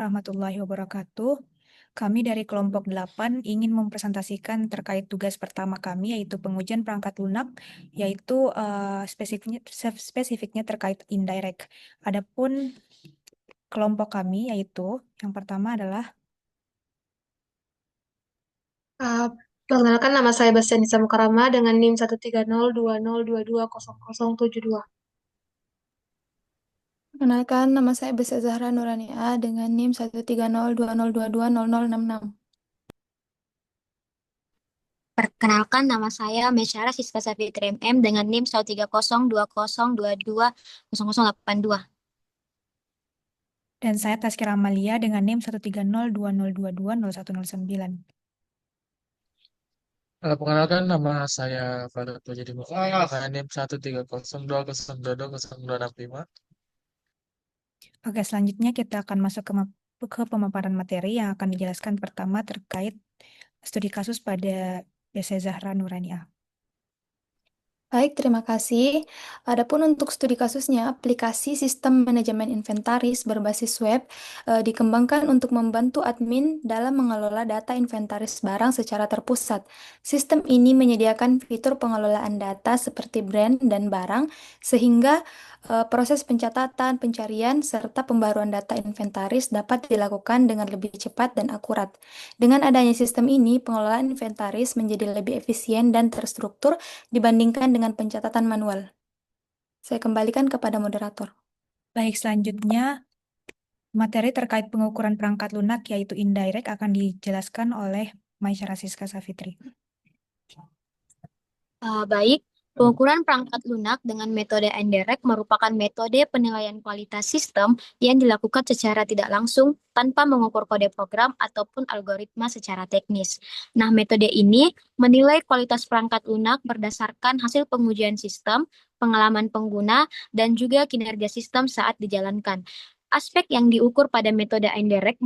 Warahmatullahi wabarakatuh. Kami dari kelompok 8 ingin mempresentasikan terkait tugas pertama kami, yaitu pengujian perangkat lunak, yaitu spesifiknya terkait indirect. Adapun kelompok kami, yaitu yang pertama adalah Uh, Perkenalkan nama saya Bastianisa Mukarama dengan NIM 13020220072. Perkenalkan, nama saya Besa Zahra Nurania dengan NIM 13020220066. Perkenalkan, nama saya Mesyara Siska Safitri MM dengan NIM 13020220082. dan saya Taskira Amalia dengan NIM 13020220109. Perkenalkan nama saya Farid Jadi Mukhtar dengan NIM 13020220265. Oke, selanjutnya kita akan masuk ke pemaparan materi yang akan dijelaskan pertama terkait studi kasus pada BC Zahra Nurania. Baik, terima kasih. Adapun untuk studi kasusnya, aplikasi sistem manajemen inventaris berbasis web dikembangkan untuk membantu admin dalam mengelola data inventaris barang secara terpusat. Sistem ini menyediakan fitur pengelolaan data seperti brand dan barang, sehingga proses pencatatan, pencarian, serta pembaruan data inventaris dapat dilakukan dengan lebih cepat dan akurat. Dengan adanya sistem ini, pengelolaan inventaris menjadi lebih efisien dan terstruktur dibandingkan dengan pencatatan manual. Saya kembalikan kepada moderator. Baik, selanjutnya materi terkait pengukuran perangkat lunak yaitu indirect akan dijelaskan oleh Maisyara Siska Safitri. Baik, pengukuran perangkat lunak dengan metode indirect merupakan metode penilaian kualitas sistem yang dilakukan secara tidak langsung tanpa mengukur kode program ataupun algoritma secara teknis. Nah, metode ini menilai kualitas perangkat lunak berdasarkan hasil pengujian sistem, pengalaman pengguna, dan juga kinerja sistem saat dijalankan. Aspek yang diukur pada metode indirect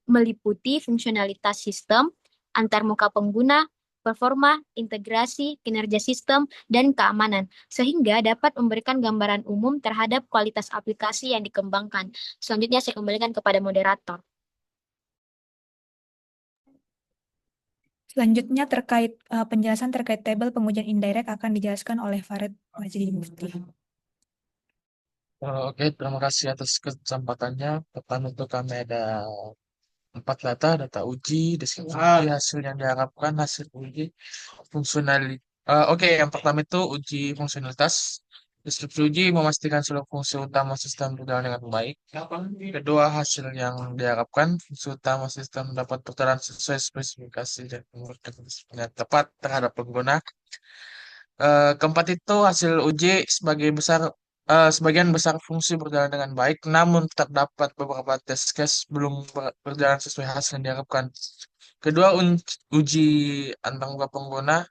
meliputi fungsionalitas sistem, antarmuka pengguna, performa, integrasi, kinerja sistem, dan keamanan, sehingga dapat memberikan gambaran umum terhadap kualitas aplikasi yang dikembangkan. Selanjutnya saya kembalikan kepada moderator. Selanjutnya terkait penjelasan terkait tabel pengujian indirect akan dijelaskan oleh Farid Majdi Mufti. Oke, terima kasih atas kesempatannya. Pertama untuk kami ada 4 data uji, deskripsi hasil yang diharapkan, hasil uji, fungsionalitas. Oke, yang pertama itu uji fungsionalitas. Deskripsi uji memastikan seluruh fungsi utama sistem berjalan dengan baik. Kedua, hasil yang diharapkan, fungsi utama sistem dapat berjalan sesuai spesifikasi dan memberikan yang tepat terhadap pengguna. Keempat itu hasil uji sebagian besar fungsi berjalan dengan baik, namun terdapat beberapa test case belum berjalan sesuai hasil yang diharapkan. Kedua, uji antarmuka pengguna.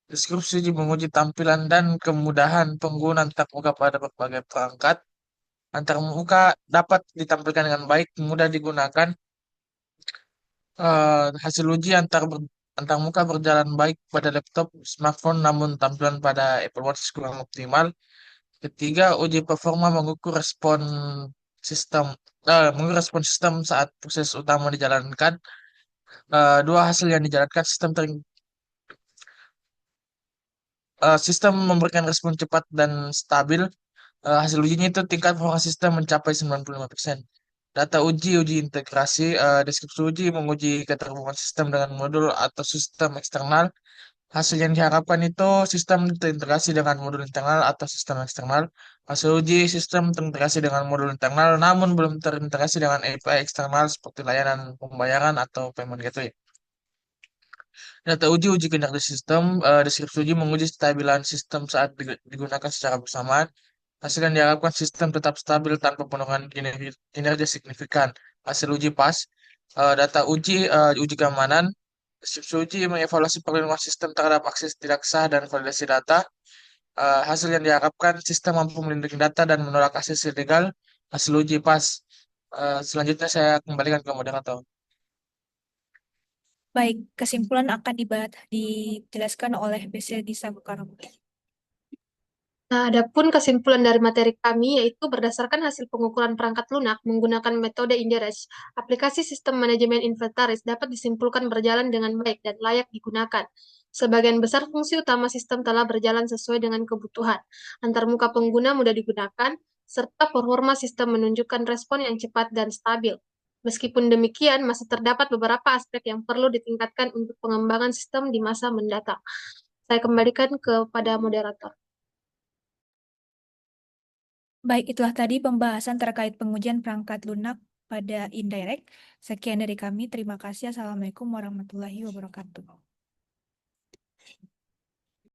Deskripsi uji menguji tampilan dan kemudahan pengguna antarmuka pada berbagai perangkat. Antarmuka dapat ditampilkan dengan baik, mudah digunakan. Hasil uji antarmuka berjalan baik pada laptop, smartphone, namun tampilan pada Apple Watch kurang optimal. Ketiga, uji performa mengukur respon sistem saat proses utama dijalankan. Dua hasil yang dijalankan sistem memberikan respon cepat dan stabil. Hasil ujinya itu tingkat performa sistem mencapai 95%. Data uji integrasi, deskripsi uji menguji keterhubungan sistem dengan modul atau sistem eksternal. Hasil yang diharapkan itu sistem terintegrasi dengan modul internal atau sistem eksternal. Hasil uji sistem terintegrasi dengan modul internal namun belum terintegrasi dengan API eksternal seperti layanan pembayaran atau payment gateway. Data uji kinerja sistem, deskripsi uji menguji stabilan sistem saat digunakan secara bersamaan. Hasil yang diharapkan sistem tetap stabil tanpa penurunan kinerja signifikan. Hasil uji pas. Data uji keamanan. Deskripsi uji mengevaluasi perlindungan sistem terhadap akses tidak sah dan validasi data. Hasil yang diharapkan sistem mampu melindungi data dan menolak akses ilegal. Hasil uji pas. Selanjutnya saya kembalikan ke moderator. Baik, kesimpulan akan dijelaskan oleh BC Disa Bukaram. Nah, adapun kesimpulan dari materi kami yaitu berdasarkan hasil pengukuran perangkat lunak menggunakan metode Inderes, aplikasi sistem manajemen inventaris dapat disimpulkan berjalan dengan baik dan layak digunakan. Sebagian besar fungsi utama sistem telah berjalan sesuai dengan kebutuhan. Antarmuka pengguna mudah digunakan, serta performa sistem menunjukkan respon yang cepat dan stabil. Meskipun demikian, masih terdapat beberapa aspek yang perlu ditingkatkan untuk pengembangan sistem di masa mendatang. Saya kembalikan kepada moderator. Baik, itulah tadi pembahasan terkait pengujian perangkat lunak pada indirect. Sekian dari kami. Terima kasih. Assalamualaikum warahmatullahi wabarakatuh.